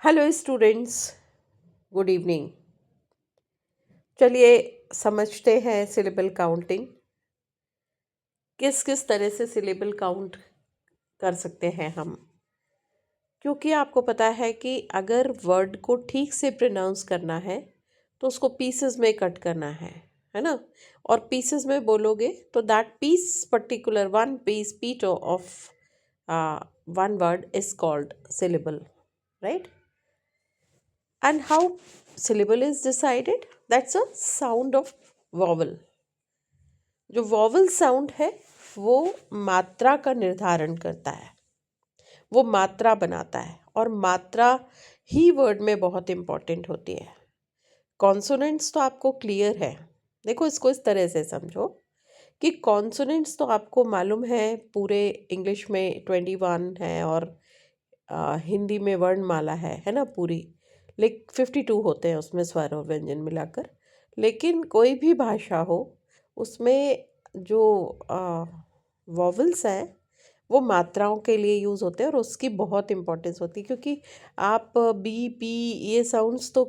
Hello students, good evening. चलिए समझते हैं सिलेबल काउंटिंग। किस किस तरह से सिलेबल काउंट कर सकते हैं हम, क्योंकि आपको पता है कि अगर वर्ड को ठीक से प्रोनाउंस करना है तो उसको पीसेस में कट करना है ना। और पीसेस में बोलोगे तो that piece particular one piece पीट of one word is called syllable, right? And how syllable is decided? That's a sound of vowel. जो वॉवल साउंड है वो मात्रा का निर्धारण करता है, वो मात्रा बनाता है, और मात्रा ही वर्ड में बहुत इम्पॉर्टेंट होती है। कॉन्सोनेंट्स तो आपको क्लियर है। देखो, इसको इस तरह से समझो कि कॉन्सोनेंट्स तो आपको मालूम है, पूरे इंग्लिश में 21 है, और हिंदी में वर्णमाला है ना पूरी। 52 होते हैं उसमें, स्वर और व्यंजन मिलाकर। लेकिन कोई भी भाषा हो, उसमें जो वॉवल्स हैं वो मात्राओं के लिए यूज़ होते हैं, और उसकी बहुत इम्पोर्टेंस होती है, क्योंकि आप बी पी ये साउंड्स तो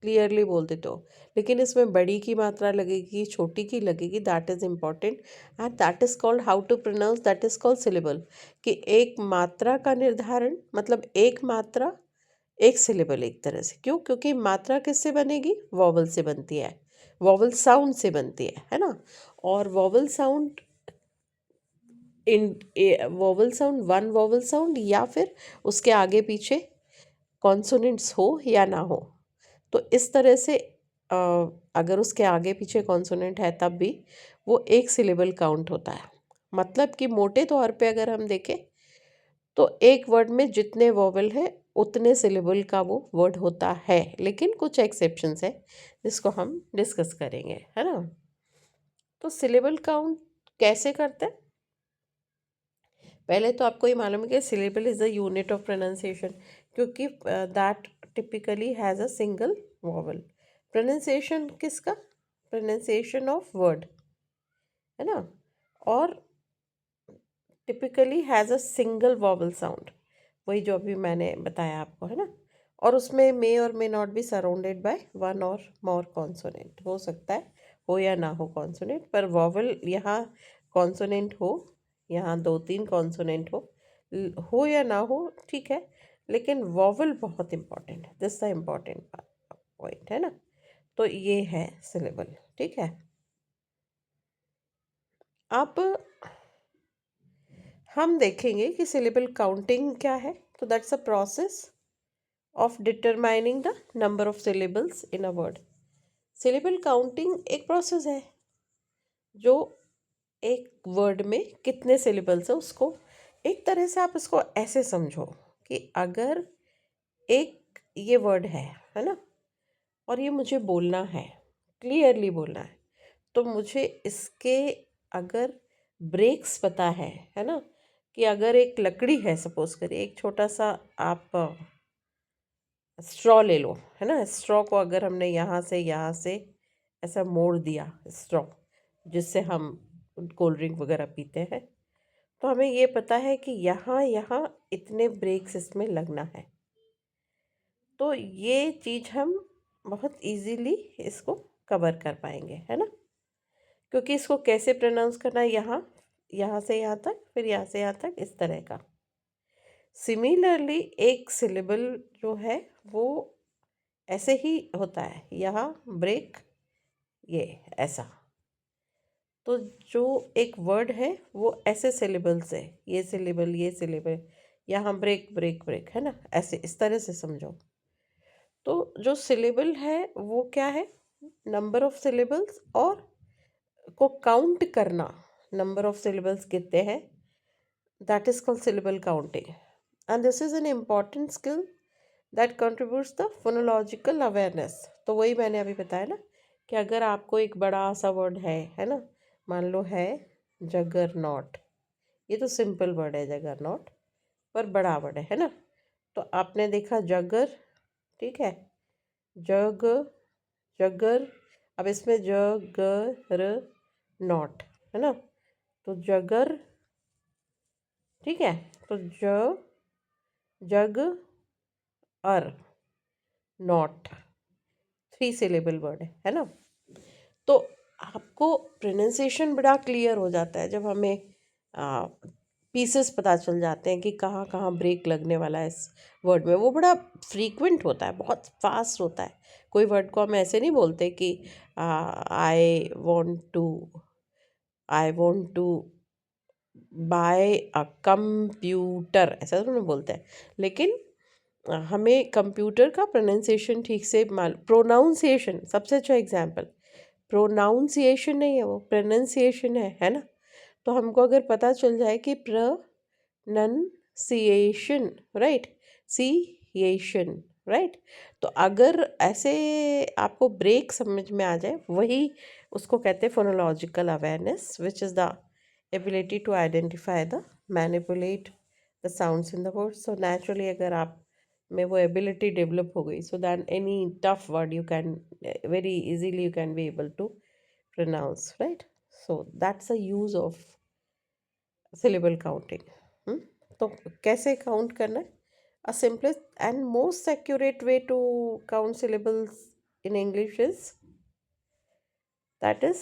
क्लियरली बोल देते हो, लेकिन इसमें बड़ी की मात्रा लगेगी, छोटी की लगेगी। That is important, and that is called how to pronounce, that is called syllable. कि एक मात्रा का निर्धारण, मतलब एक मात्रा एक सिलेबल, एक तरह से। क्यों? क्योंकि मात्रा किससे बनेगी? वॉवल से बनती है, वॉवल साउंड से बनती है ना। और vowel sound in vowel sound, one vowel sound, या फिर उसके आगे पीछे कॉन्सोनेंट्स हो या ना हो, तो इस तरह से अगर उसके आगे पीछे कॉन्सोनेंट है तब भी वो एक सिलेबल काउंट होता है। मतलब कि मोटे तौर पे अगर हम देखें तो एक वर्ड में जितने वोवेल है उतने सिलेबल का वो वर्ड होता है, लेकिन कुछ एक्सेप्शंस है जिसको हम डिस्कस करेंगे, है ना। तो सिलेबल काउंट कैसे करते हैं? पहले तो आपको ये मालूम है कि syllable is a unit of pronunciation, क्योंकि that typically has a single vowel. Pronunciation किसका? प्रोनाउंसिएशन ऑफ वर्ड, है ना। और typically has a single vowel sound, वही जो अभी मैंने बताया आपको, है ना। और उसमें मे और may not be surrounded by one और मोर कॉन्सोनेंट। हो सकता है हो या ना हो कॉन्सोनेंट, पर वॉवल यहाँ कॉन्सोनेंट हो, यहाँ 2-3 कॉन्सोनेंट हो या ना हो, ठीक है, लेकिन वॉवल बहुत इंपॉर्टेंट है। दिस द इम्पॉर्टेंट पॉइंट, है ना। तो ये है सिलेबल, ठीक है। अब हम देखेंगे कि सिलेबल काउंटिंग क्या है। तो that's a process of determining the number of syllables in a word. Syllable counting एक प्रोसेस है जो एक वर्ड में कितने सिलेबल्स है उसको, एक तरह से आप इसको ऐसे समझो कि अगर एक ये वर्ड है ना, और ये मुझे बोलना है, क्लियरली बोलना है, तो मुझे इसके अगर ब्रेक्स पता है ना, कि अगर एक लकड़ी है, सपोज करिए एक छोटा सा आप स्ट्रॉ ले लो, है ना। स्ट्रॉ को अगर हमने यहाँ से ऐसा मोड़ दिया, स्ट्रॉ जिससे हम कोल्ड ड्रिंक वगैरह पीते हैं, तो हमें ये पता है कि यहाँ यहाँ इतने ब्रेक्स इसमें लगना है। तो ये चीज़ हम बहुत इजीली इसको कवर कर पाएंगे, है ना। क्योंकि इसको कैसे प्रोनाउंस करना है, यहाँ यहाँ से यहाँ तक, फिर यहाँ से यहाँ तक, इस तरह का। सिमिलरली एक सिलेबल जो है वो ऐसे ही होता है, यहाँ ब्रेक, ये ऐसा। तो जो एक वर्ड है वो ऐसे सिलेबल से, ये सिलेबल, ये सिलेबल, यहाँ ब्रेक ब्रेक ब्रेक, है ना, ऐसे इस तरह से समझो। तो जो सिलेबल है वो क्या है? नंबर ऑफ सिलेबल्स, और को काउंट करना, नंबर ऑफ सिलेबल्स कितने हैं, that is called syllable counting. And this is an important skill that contributes the phonological awareness. तो वही मैंने अभी बताया ना, कि अगर आपको एक बड़ा सा वर्ड है ना, मान लो है जगर नॉट, ये तो सिंपल वर्ड है जगर नॉट, पर बड़ा वर्ड है ना। तो आपने देखा जगर, ठीक है, जग, जगर, अब इसमें जगर नॉट, है ना, तो जगर, ठीक है। तो जग अर, नॉट, 3 सिलेबल वर्ड है ना। तो आपको प्रोनाउंसिएशन बड़ा क्लियर हो जाता है जब हमें पीसेस पता चल जाते हैं कि कहाँ कहाँ ब्रेक लगने वाला है इस वर्ड में। वो बड़ा फ्रीक्वेंट होता है, बहुत फास्ट होता है। कोई वर्ड को हम ऐसे नहीं बोलते कि I want to buy a computer, ऐसा तो नहीं बोलते हैं। लेकिन हमें कंप्यूटर का प्रोनाउंसिएशन ठीक से प्रोनाउंसिएशन सबसे अच्छा एग्जाम्पल, प्रोनाउंसिएशन नहीं है, वो प्रोनाउंसिएशन है ना। तो हमको अगर पता चल जाए कि प्रनंसिएशन, राइट, सीएशन, राइट, तो अगर ऐसे आपको ब्रेक समझ में आ जाए, वही उसको कहते हैं phonological awareness, which is the ability to identify the manipulate the sounds in the word. So naturally अगर आप में वो एबिलिटी डेवलप हो गई, so that any tough word you can very easily you can be able to pronounce, right? So that's a use of syllable counting. तो कैसे count करना है? A simplest and most accurate way to count syllables in English is that is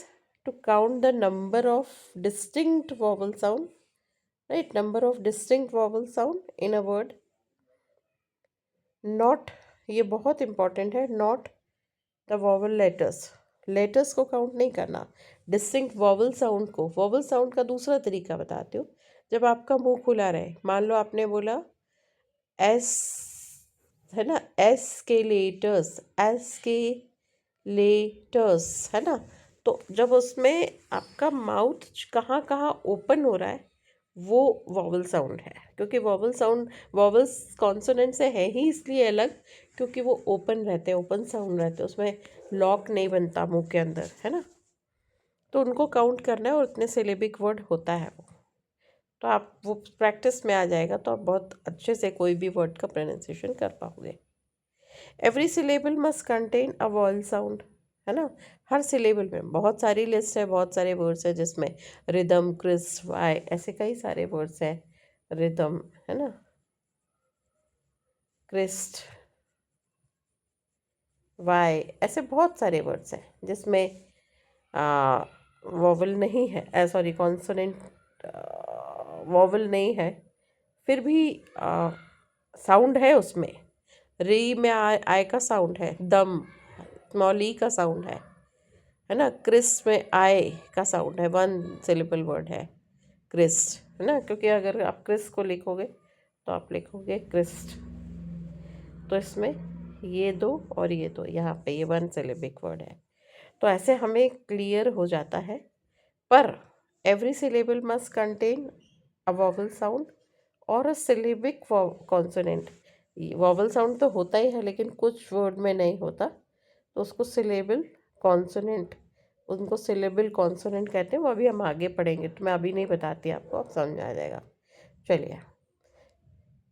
to count the number of distinct vowel sound, right? Number of distinct vowel sound in a word. Not, ये बहुत important है, not the vowel letters. Letters को count नहीं करना, distinct vowel sound को। Vowel sound का दूसरा तरीका बताती हूँ। जब आपका मुंह खुला रहे, मान लो आपने बोला एस, है ना, एस के लेटर्स, एस के लेटर्स, है ना। तो जब उसमें आपका माउथ कहाँ कहाँ ओपन हो रहा है, वो वॉवल साउंड है। क्योंकि वॉवल साउंड, वॉवल्स कॉन्सोनेंट से है ही इसलिए अलग, क्योंकि वो ओपन रहते हैं, ओपन साउंड रहते हैं, उसमें लॉक नहीं बनता मुंह के अंदर, है ना। तो उनको काउंट करना है और उतने सिलेबिक वर्ड होता है वो। तो आप वो प्रैक्टिस में आ जाएगा, तो आप बहुत अच्छे से कोई भी वर्ड का प्रोनाउंसिएशन कर पाओगे। Every syllable must contain a vowel sound, है ना। हर सिलेबल में बहुत सारी लिस्ट है, बहुत सारे वर्ड्स है जिसमें रिदम, क्रिस, वाई, ऐसे कई सारे वर्ड्स हैं। रिदम, है ना, क्रिस्ट, वाई, ऐसे बहुत सारे वर्ड्स हैं जिसमें वॉवल नहीं है, सॉरी कॉन्सोनेंट वॉवल नहीं है, फिर भी साउंड है उसमें। री में आय का साउंड है, दम स्मॉल ई का साउंड है ना। क्रिस्ट में आय का साउंड है, 1 सिलेबल वर्ड है क्रिस्ट, है ना। क्योंकि अगर आप क्रिस्ट को लिखोगे तो आप लिखोगे क्रिस्ट, तो इसमें ये दो और ये दो, यहाँ पे ये 1 सिलेबिक वर्ड है। तो ऐसे हमें क्लियर हो जाता है। पर every syllable must contain a vowel sound और अ सिलेबिक कॉन्सोनेंट। वॉवल साउंड तो होता ही है, लेकिन कुछ वर्ड में नहीं होता, तो उसको सिलेबल कॉन्सोनेंट, उनको सिलेबल कॉन्सोनेंट कहते हैं। वो अभी हम आगे पढ़ेंगे, तो मैं अभी नहीं बताती आपको, आप समझ आ जाएगा। चलिए,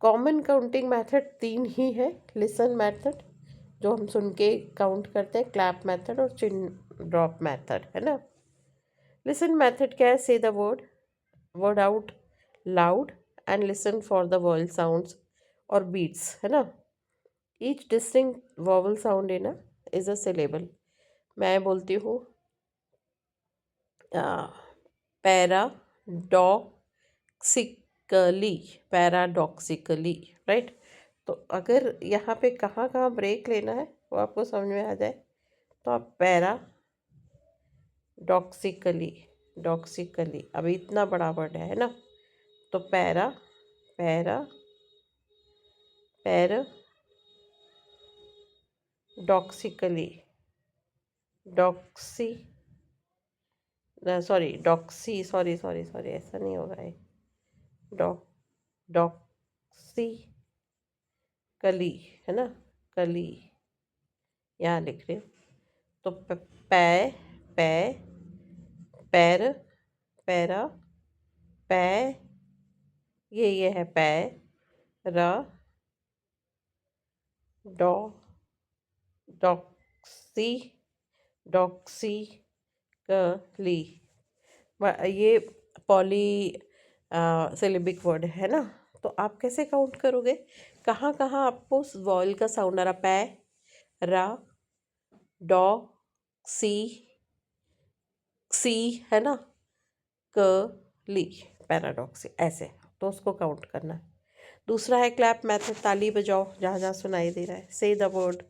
कॉमन काउंटिंग मेथड 3 ही है। लिसन मेथड, जो हम सुन के काउंट करते हैं, क्लैप मेथड और चिन ड्रॉप मेथड, है ना। लिसन मेथड क्या है? से the word out loud and listen for the vowel sounds और बीट्स, है ना। Each distinct vowel sound in is a syllable. मैं बोलती हूँ पैराडॉक्सिकली, पैराडॉक्सिकली, राइट। तो अगर यहाँ पे कहाँ कहाँ ब्रेक लेना है वो आपको समझ में आ जाए, तो आप पैराडॉक्सिकली, डॉक्सिकली, अभी इतना बड़ा वर्ड है ना, तो para, para, paradoxically, Doxy, sorry Doxy, sorry sorry sorry, ऐसा नहीं होगा ये, डॉक डॉक्सी कली, है ना, कली, यहाँ लिख रही हूँ। तो पै, पै, पैर, पैरा, पै, ये है पै, र, डॉ, डॉक्सी, डॉक्सी कली, ये पॉली सिलेबिक वर्ड है ना। तो आप कैसे काउंट करोगे? कहाँ कहाँ आपको वॉवल का साउंड आ रहा? पै, रा, डॉ, सी, सी, है ना, क, ली, पैराडॉक्सी, ऐसे। तो उसको काउंट करना है। दूसरा है क्लैप मेथड, ताली बजाओ जहाँ जहाँ सुनाई दे रहा है। से the word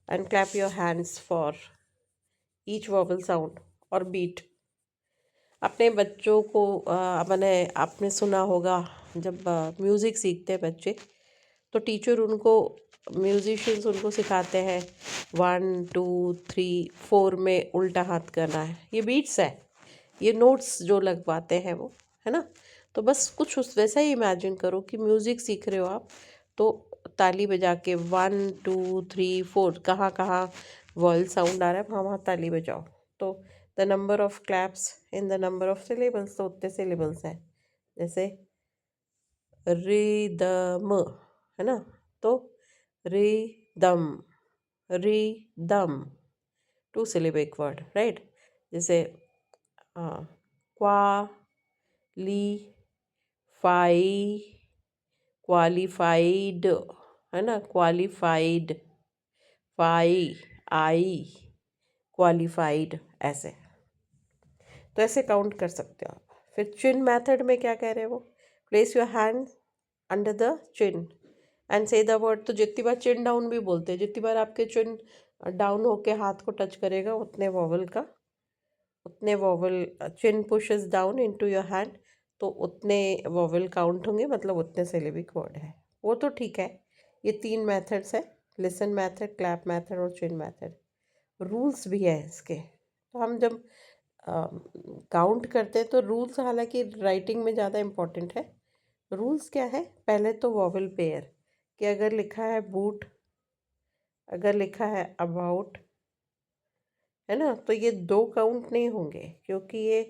and clap your hands for each vowel sound और बीट। अपने बच्चों को मैंने आपने सुना होगा जब म्यूज़िक सीखते हैं बच्चे, तो टीचर उनको, म्यूजिशियंस उनको सिखाते हैं 1 2 3 4 में उल्टा हाथ करना है। ये बीट्स है, ये नोट्स जो लगवाते हैं वो, है ना। तो बस कुछ उस वैसा ही इमेजिन करो कि म्यूज़िक सीख रहे हो आप, तो ताली बजा के 1 2 3 4 कहाँ कहाँ वॉयल साउंड आ रहा है वहाँ वहाँ ताली बजाओ। तो the number of claps in the number of syllables, तो उतने सिलेबल्स हैं। जैसे रिदम, है ना, तो rhythm, rhythm, 2 syllabic word, right. जैसे क्वालीफाई, क्वालिफाइड, है ना, क्वालिफाइड, फाई, आई, क्वालिफाइड, ऐसे। तो ऐसे काउंट कर सकते हो आप। फिर चिन मेथड में क्या कह रहे हो, place your hand under the chin and से द वर्ड। तो जितनी बार चिन डाउन भी बोलते हैं, जितनी बार आपके चिन डाउन होके हाथ को टच करेगा उतने वॉवल का, उतने vowel, chin pushes down into your hand, तो उतने वॉवल काउंट होंगे, मतलब उतने सिलेबिक वर्ड है। वो तो ठीक है। ये 3 मेथड्स है, लिसन मेथड, क्लैप मेथड और चिन मेथड। रूल्स भी है इसके। तो हम जब काउंट करते हैं तो रूल्स, हालांकि राइटिंग में ज़्यादा इम्पोर्टेंट है। रूल्स क्या है, पहले तो वॉवल पेयर, कि अगर लिखा है बूट, अगर लिखा है अबाउट, है ना, तो ये 2 काउंट नहीं होंगे, क्योंकि ये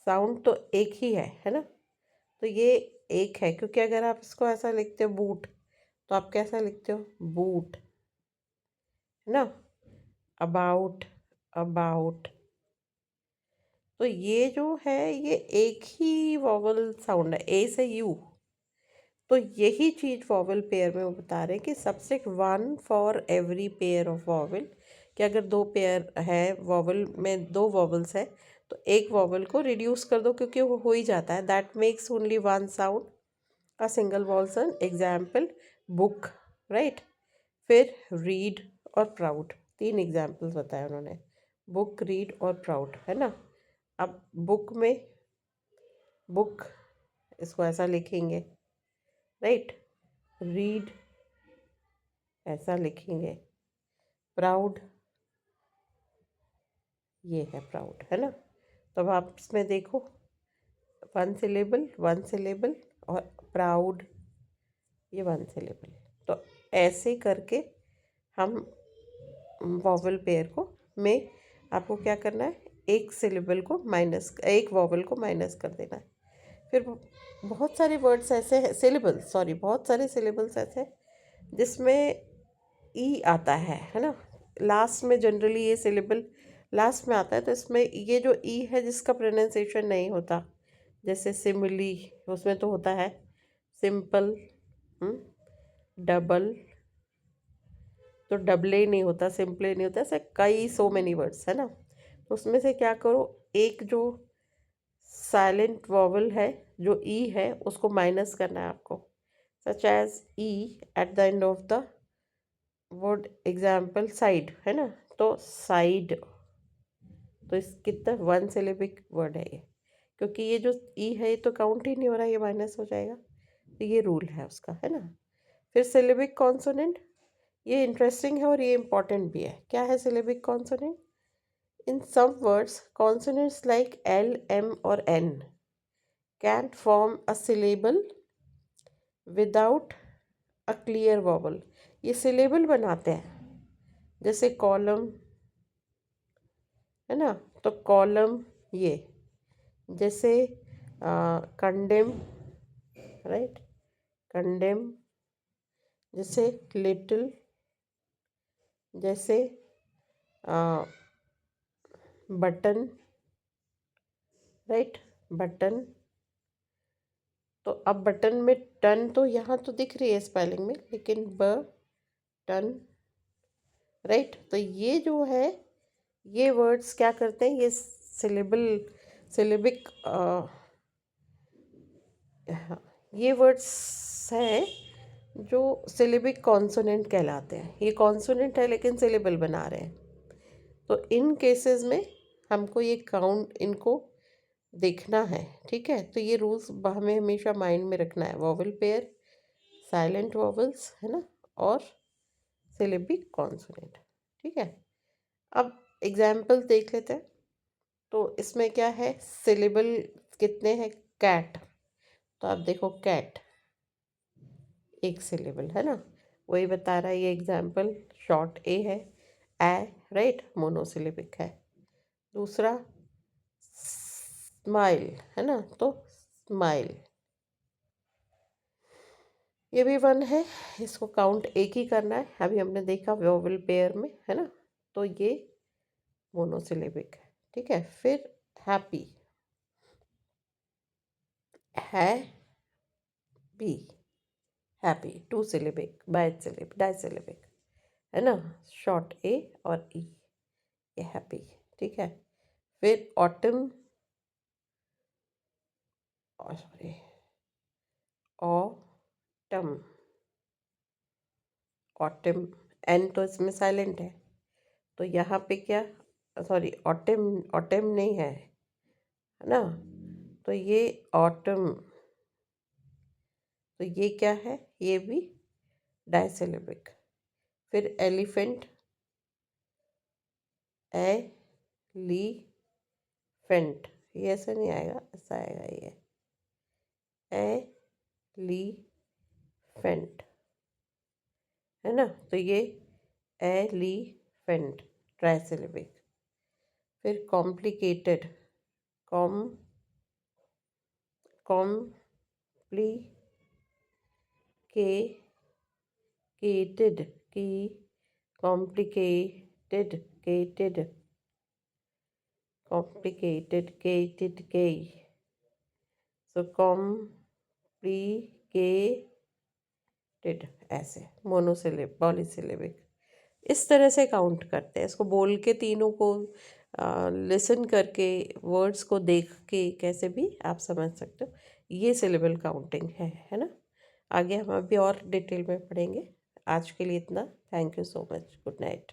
साउंड तो एक ही है ना। तो ये एक है, क्योंकि अगर आप इसको ऐसा लिखते हो बूट, तो आप कैसा लिखते हो, बूट, है ना, अबाउट, अबाउट। तो ये जो है ये एक ही वॉवल साउंड है, ए से यू। तो यही चीज़ वॉवल पेयर में वो बता रहे हैं कि सबसे 1 for every pair of vowel, कि अगर 2 पेयर है वॉवल में, 2 वॉवल्स है, तो एक वॉवल को रिड्यूस कर दो, क्योंकि वो हो ही जाता है। That makes only 1 sound, a single vowel sound. Example book, right. फिर रीड और प्राउड, 3 एग्जाम्पल्स बताए उन्होंने, बुक, रीड और प्राउड, है ना। अब बुक में, बुक इसको ऐसा लिखेंगे, राइट। रीड ऐसा लिखेंगे, प्राउड, ये है प्राउड, है ना। तो अब आप इसमें देखो, 1 syllable 1 syllable, और प्राउड ये 1 syllable। तो ऐसे करके हम वॉवल पेयर को में आपको क्या करना है, एक सिलेबल को माइनस, एक वॉवल को माइनस कर देना है। फिर बहुत सारे वर्ड्स ऐसे हैं, सिलेबल्स, सॉरी, बहुत सारे सिलेबल्स ऐसे हैं जिसमें ई आता है ना। लास्ट में जनरली ये सिलेबल लास्ट में आता है, तो इसमें ये जो ई है जिसका प्रोनाउंसिएशन नहीं होता, जैसे सिमिली, उसमें तो होता है सिंपल, डबल, तो डबले ही नहीं होता, सिंपले नहीं होता, ऐसे कई सो मेनी वर्ड्स, है ना। तो उसमें से क्या करो, एक जो साइलेंट वॉवल है, जो ई है, उसको माइनस करना है आपको, such as e at the end of the word. Example side, है ना, तो साइड, तो इस कितना 1 सिलेबिक वर्ड है ये, क्योंकि ये जो ई है ये तो काउंट ही नहीं हो रहा, ये माइनस हो जाएगा। तो ये रूल है उसका, है ना। फिर सिलेबिक कॉन्सोनेंट, ये इंटरेस्टिंग है और ये इम्पॉर्टेंट भी है। क्या है syllabic consonant? In some words consonants like L, M और N can't form a syllable without a clear vowel. ये सिलेबल बनाते हैं, जैसे कॉलम, है ना, तो कॉलम ये, जैसे कंडेम, राइट, कंडेम, जैसे लिटिल, जैसे बटन, राइट, बटन। तो अब बटन में टन तो यहाँ तो दिख रही है स्पेलिंग में, लेकिन ब टन, राइट। तो ये जो है, ये वर्ड्स क्या करते हैं, ये सिलेबिक ये वर्ड्स हैं जो सिलेबिक कॉन्सोनेंट कहलाते हैं। ये कॉन्सोनेंट है लेकिन सिलेबल बना रहे हैं। तो इन केसेस में हमको ये काउंट इनको देखना है, ठीक है। तो ये रूल्स हमें हमेशा माइंड में रखना है। वॉवल पेयर, साइलेंट वॉवल्स, है ना, और सिलेबिक कॉन्सोनेंट, ठीक है। अब एग्जाम्पल देख लेते हैं। तो इसमें क्या है, सिलेबल कितने हैं, कैट। तो आप देखो, कैट एक सिलेबल है ना, वही बता रहा है ये एग्जाम्पल। शॉर्ट ए है, ए, राइट, मोनोसिलेबिक है। दूसरा स्माइल है ना, तो स्माइल ये भी वन है। इसको काउंट एक ही करना है, अभी हमने देखा वोवल पेयर में, है ना। तो ये मोनोसिलेबिक है, ठीक है। फिर हैप्पी है, बी, हैप्पी टू सिलेबिक, बाइसिलेबिक, डाइसिलेबिक, है ना। शॉर्ट ए और ई, ये हैप्पी, ठीक है। फिर autumn, sorry, autumn, autumn, n तो इसमें साइलेंट है, तो यहाँ पे क्या, सॉरी, ऑटम, ऑटम नहीं है ना। तो ये ऑटम, तो ये क्या है, ये भी डाइसिलेबिक। फिर एलिफेंट, एलीफेंट, ये ऐसे नहीं आएगा, ऐसा आएगा ये, एलीफेंट, है ना। तो ये एलीफेंट, ट्राइसिलेबिक। फिर कॉम्प्लिकेटेड, कॉम कॉम्प्लिकेटेड, की, कॉम्प्लिकेटेड, केटेड, कॉम्प्लिकेटेड, केटेड, के, सो कॉम्प्लिकेटेड, ऐसे मोनोसिलेब, पॉलीसिलेबिक। इस तरह से काउंट करते हैं इसको, बोल के तीनों को, लिसन करके, वर्ड्स को देख के, कैसे भी आप समझ सकते हो। ये सिलेबल काउंटिंग है ना। आगे हम अभी और डिटेल में पढ़ेंगे। आज के लिए इतना। Thank you so much. Good night.